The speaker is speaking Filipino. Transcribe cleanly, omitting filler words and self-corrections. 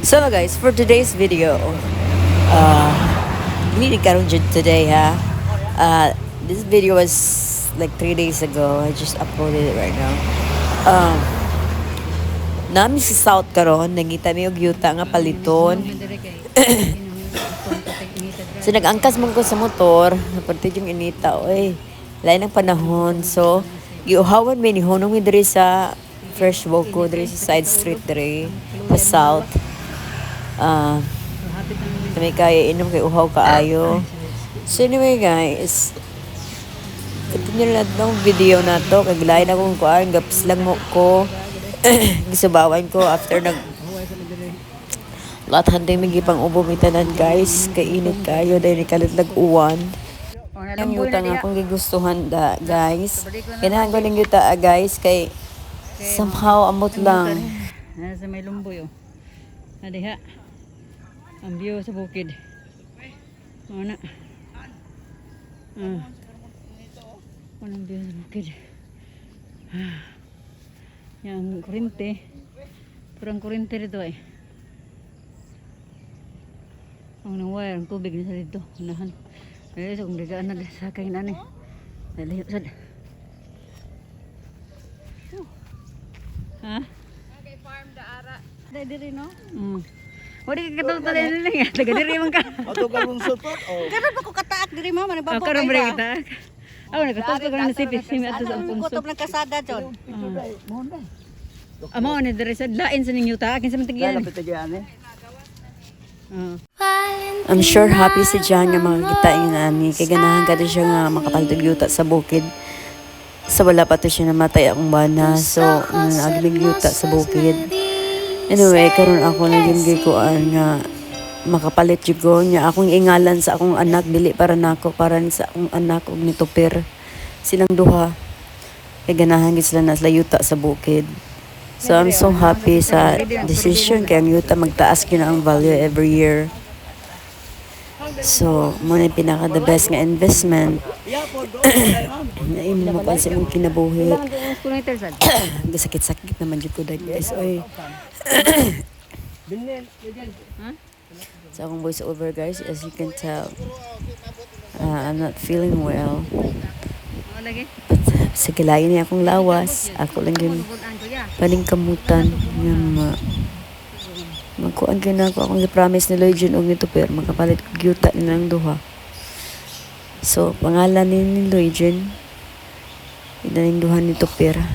So guys, for today's video, hindi karon jud today ha. This video was like 3 days ago. I just uploaded it right now. Nami si South karon, nangita mi og yuta nga paliton. So nag-angkas man ko sa motor, naperti yung inita oy. Lain ang panahon. So giuhawan mi ni honong mi diri sa Fresh Boko diri sa side street diri sa South. May kaya inom kay uhaw kaayo. So anyway guys, continue na itong video na to. Kaglain akong kuhaan, gaps lang mo ko. Gisubawan ko after lahat hantay may gipang ubo mitanan guys. Kainit kayo dahil nikalatlag uwan. Ang yuta nga akong gigustuhan da guys. Kinahan ko ng yuta guys kay somehow amot lang. Nasa may lumboy oh. Nadiha. Ang view sa bukid. Mana? Anong view sa bukid? Yang kurente. Kurang kurente dito eh. Ang naway, ang tubig na sa dito. Unahan. Kaya sa kung ligaan na sa kainan eh. Dali, sad. Ha? Okay, farm daara. Dili no? Wala ka katulad nila nga. Taga-diri man ka. Ato ka mong sulpot. Karon pa ko kataak diri mama ni babo. Karon ba kita? Ako nagkatulad ko na sipis. Simi ato sa ampunso. Kutob ng kasada jon. Amo ni diri sa lain sa ninyo ta. Kinsa man tagyan. Lapit agyan eh. I'm sure happy si John nga makakita yung nani. Kaya ganahan ka siya nga makapaltog yuta sa bukid. Sa wala pa to siya namatay akong bana. So, naglig yuta sa bukid. Anyway, karon ako naging gikuan nga makapalit jud ko niya akong ingalan sa akong anak dili para nako para sa akong anak og nitupir silang duha kay ganahan gid sila na yuta sa bukid. So I'm so happy sa decision kay ang yuta magtaas gyud ang value every year. So mo na pinaka the best nga investment na imo mapansin mong kinabuhi. Gasakit-sakit naman jud ko guys oy. So akong voice over guys, as you can tell, I'm not feeling well. But sa kilayan niya akong lawas, ako lang yun paningkamutan yung magkuhan ka na ako akong promise ni Lloyd Jun og nito pero magkapalit ko gyuta nilang duha. So pangalan ni Lloyd Jun, inaning duha nito pera.